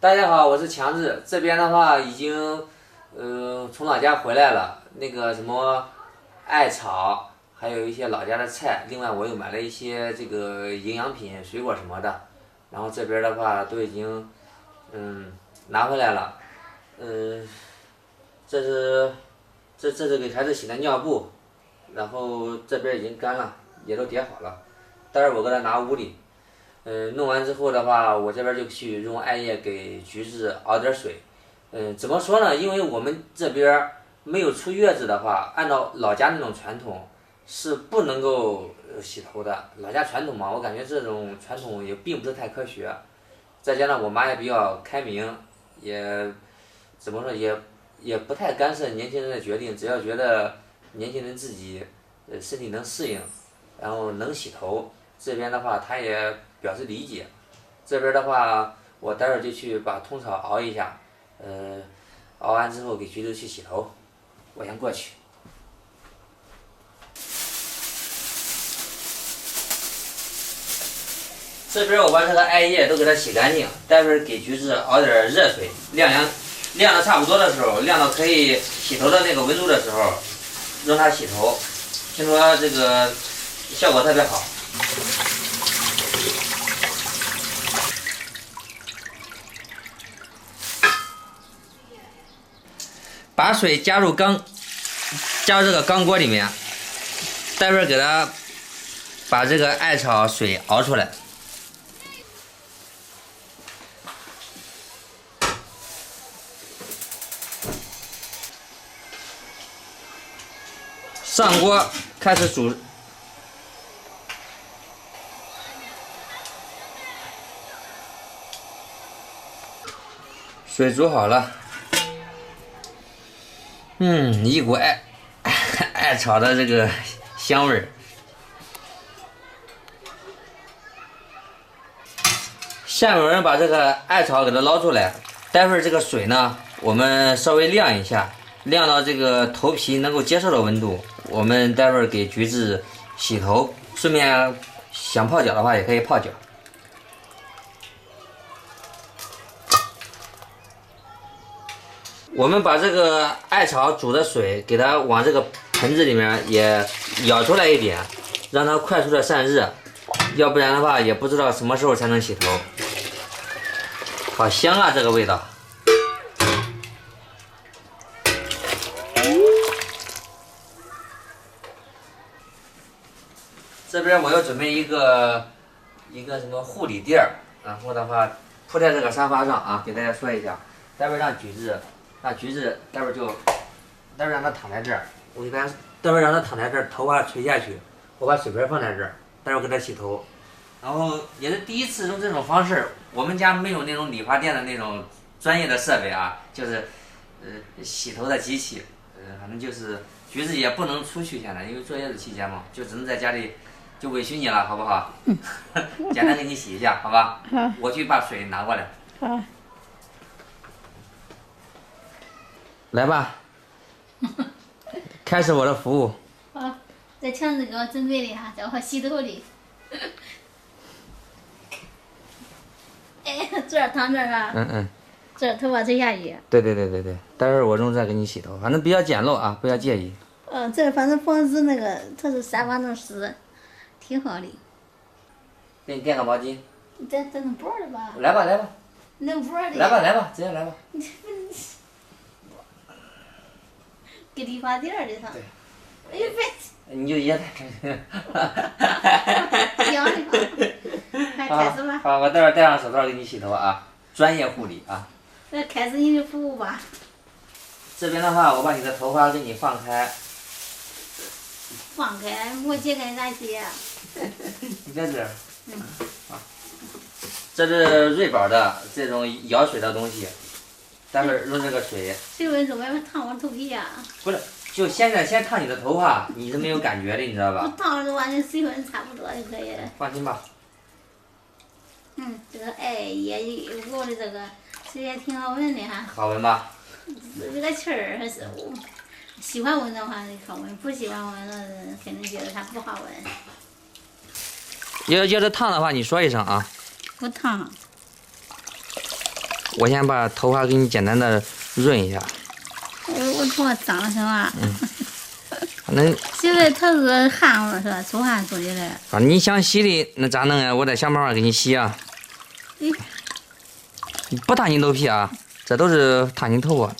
大家好，我是强子。这边的话已经，从老家回来了。那个什么艾草，还有一些老家的菜，另外我又买了一些这个营养品、水果什么的。然后这边的话都已经，拿回来了。这是这是给孩子洗的尿布，然后这边已经干了，也都叠好了。待会儿我给他拿屋里。弄完之后的话，我这边就去用艾叶给橘子熬点水。怎么说呢？因为我们这边没有出月子的话，按照老家那种传统是不能够洗头的。老家传统嘛，我感觉这种传统也并不是太科学。再加上我妈也比较开明，也怎么说也不太干涉年轻人的决定，只要觉得年轻人自己身体能适应，然后能洗头，这边的话她也表示理解。这边的话，我待会儿就去把通草熬一下，熬完之后给橘子去洗头，我先过去。这边我把这个艾叶都给它洗干净，待会儿给橘子熬点热水，晾的差不多的时候，晾到可以洗头的那个温度的时候，让它洗头。听说这个效果特别好。把水加入这个钢锅里面，待会儿给它把这个艾草水熬出来。上锅开始煮，水煮好了。一股艾草的这个香味儿。下面我们把这个艾草给它捞出来，待会儿这个水呢，我们稍微晾一下，晾到这个头皮能够接受的温度。我们待会儿给橘子洗头，顺便想泡脚的话也可以泡脚。我们把这个艾草煮的水给它往这个盆子里面也舀出来一点，让它快速的散热，要不然的话也不知道什么时候才能洗头。好香啊，这个味道。这边我要准备一个什么护理垫儿，然后的话铺在这个沙发上啊，给大家说一下，待会儿让橘子待会儿让它躺在这儿，我一般待会儿让它躺在这儿，头发垂下去，我把水盆放在这儿，待会儿给它洗头。然后也是第一次用这种方式，我们家没有那种理发店的那种专业的设备啊，就是洗头的机器，反正就是橘子也不能出去现在，因为坐月子期间嘛，就只能在家里，就委屈你了，好不好？简单给你洗一下，好吧？好。我去把水拿过来。好。来吧，开始我的服务。好，这强子给我准备的哈，叫我洗头的。哎，这儿躺这儿啊。这儿头发垂下去。对，待会儿我用这给你洗头，反正比较简陋啊，不要介意。这反正防止那个，它是沙发能湿，挺好的。给你垫个毛巾。这能包的吧？来吧。能包的。来吧，直接来吧。给理发店的他。对。哎呀，别。你就掖痒的吧？快开始吧。好，我待会儿戴上手套给你洗头啊，专业护理啊。那开始你的服务吧。这边的话，我把你的头发给你放开。放开，我解开咋解？你在这儿。好。这是瑞宝的这种舀水的东西，待会儿用这个水。水温中间烫我头皮呀。不是，就现在先烫你的头发，你是没有感觉的，你知道吧？不烫的话，那水温差不多就可以了。放心吧。这个艾叶熬的这个水也挺好闻的哈。好闻吧？这个气儿还是喜欢闻的话好闻，不喜欢闻的肯定觉得它不好闻。要是烫的话，你说一声啊。不烫。我先把头发给你简单的润一下。我头发脏了是吧？反正现在它是汗味是吧？出汗出的来。啊，你想洗的那咋弄啊？我再想办法给你洗啊。不烫你头皮啊，这都是烫你头发。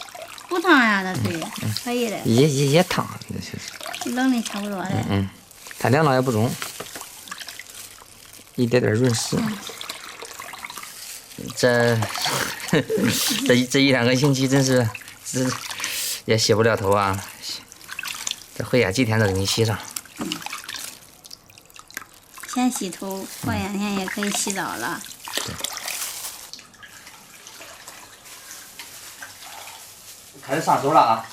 不烫呀，那可以，可以的。也烫，冷的差不多的。它凉了也不中，一点点润湿。这一两个星期真是也洗不了头啊。这回家几天都给你洗上。先洗头，过两天也可以洗澡了。开始上手了啊！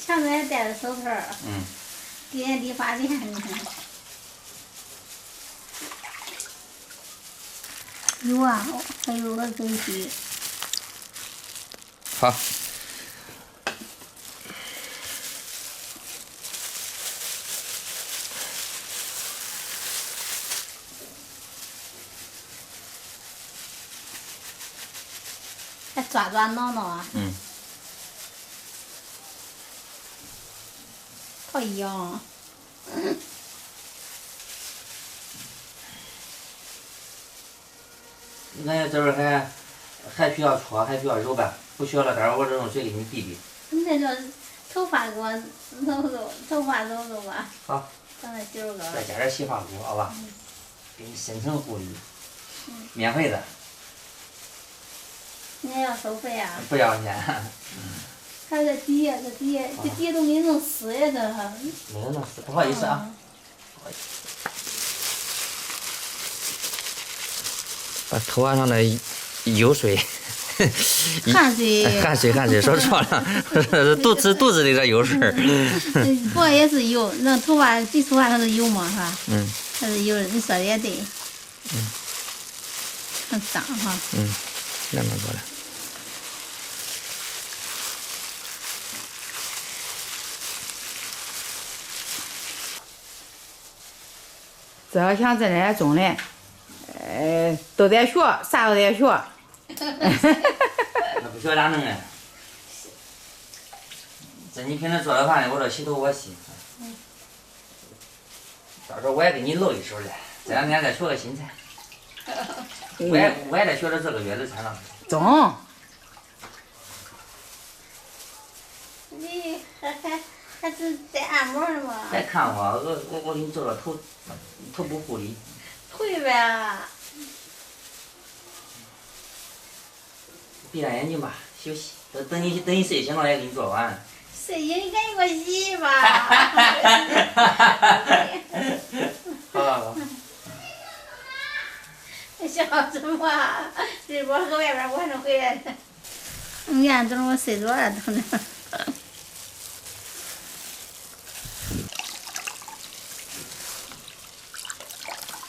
强子还戴着手套。今天理发店，你看。有啊，还有个东西。好。还抓抓挠挠啊。好痒。俺这边还需要搓，还需要揉呗，不需要了，待会儿我这用水给你滴滴。那个头发给我揉揉，头发揉揉吧。好。放在洗手膏。再加点洗发乳，好吧？给你深层护理。免费的。你还要收费啊？不要钱。还有这底下，这底下都没弄湿呀，这哈。没有弄湿，不好意思啊。不好意思。把头发上的油水。汗水说错了，肚子里的油水。不过也是油，那头发最头发它是油嘛，是吧？它是油，你说的也对。很脏哈。那么多了。这要想在那种嘞，都得学，啥都得学。那不学咋弄啊？这你平时做了饭的，我这洗头我洗。到时候我也给你露一手嘞。这两天再学个新菜。我也得学着这个月子餐了。中。你还是在按摩呢吗？来看我给你做了头部护理。会呗。闭上眼睛吧，休息。等你睡醒了也给你做完。睡醒你赶紧给我洗吧。好。笑什么？这我搁外边我还能回来呢。你看，等我睡着了，等着。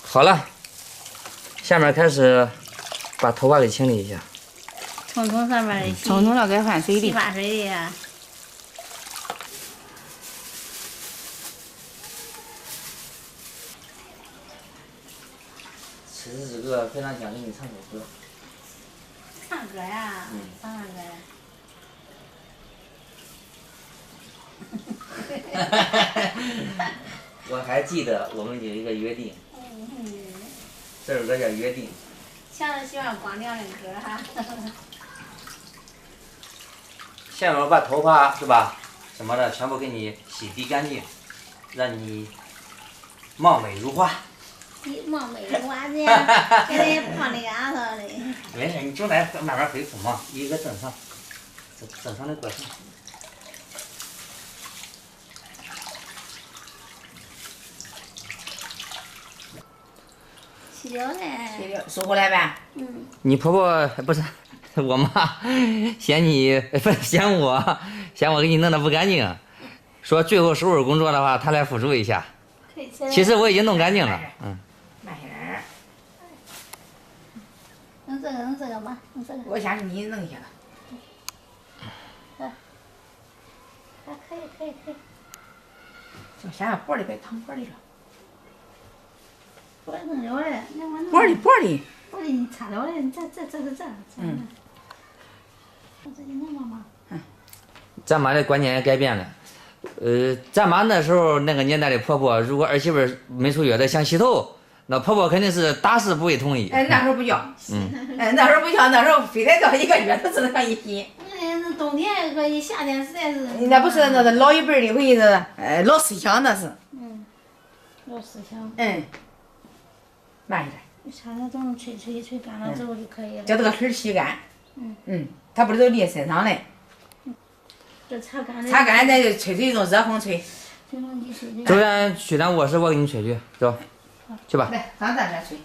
好了，下面开始把头发给清理一下。冲上面的洗。冲了该换水的。洗发水的呀。此时此刻非常想给你唱首歌。唱歌呀？唱啥歌呀？我还记得我们有一个约定。这首歌叫《约定》。强子喜欢光良的歌哈。下面我把头发是吧，什么的全部给你洗涤干净，让你貌美如花。貌美如花这样，现在胖的干啥的。没事，你就来慢慢恢复嘛，一个正常的过程。洗了嘞。收回来呗。你婆婆不是我妈，嫌你不是嫌我给你弄得不干净，说最后收拾工作的话她来辅助一下。其实我已经弄干净了。慢些点。弄这个吧，弄这个。我先给你弄一下。可以。就先把脖里别躺脖里了。脖弄了嘞，脖里。脖你擦掉了，你这是这。我这应该妈妈。咱妈的观念也改变了。咱妈那时候那个年代的婆婆，如果儿媳妇没出月子想洗头，那婆婆肯定是打死不会同意。那时候不叫，那时候不叫，那时候非得到1个月都只能让你洗。那冬天可以，夏天实在是。那不是那是老一辈的回去是，老思想那是。老思想。慢一点。你擦点东西吹干了之后就可以了。叫这个水吸干。它不是都淋身上嘞。这擦干。擦干再就吹用热风吹。吹风机吹。走，咱去咱卧室，我给你吹去，走，去吧。来，咱这吹。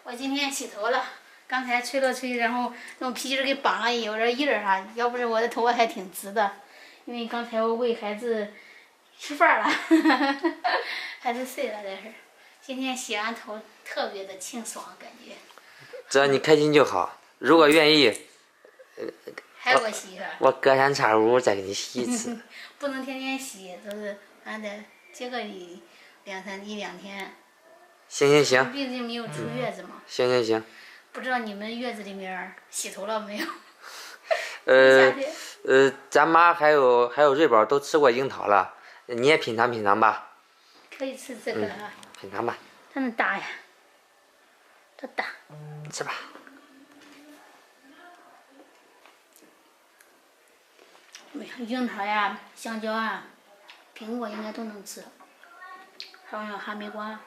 我今天洗头了，刚才吹了吹，然后用皮筋给绑了，有点印儿哈。要不是我的头发还挺直的，因为刚才我喂孩子吃饭了，孩子睡了在这儿。今天洗完头特别的清爽，感觉。只要你开心就好。如果愿意，还给我洗一下。我隔三差五再给你洗一次。不能天天洗，都是俺得接个1、2天。行。毕竟没有出月子嘛。行。不知道你们月子里面洗头了没有？咱妈还有瑞宝都吃过樱桃了，你也品尝吧。可以吃这个啊。品尝吧。它那大呀，多大？吃吧。樱桃呀、香蕉啊、苹果应该都能吃，还有哈密瓜。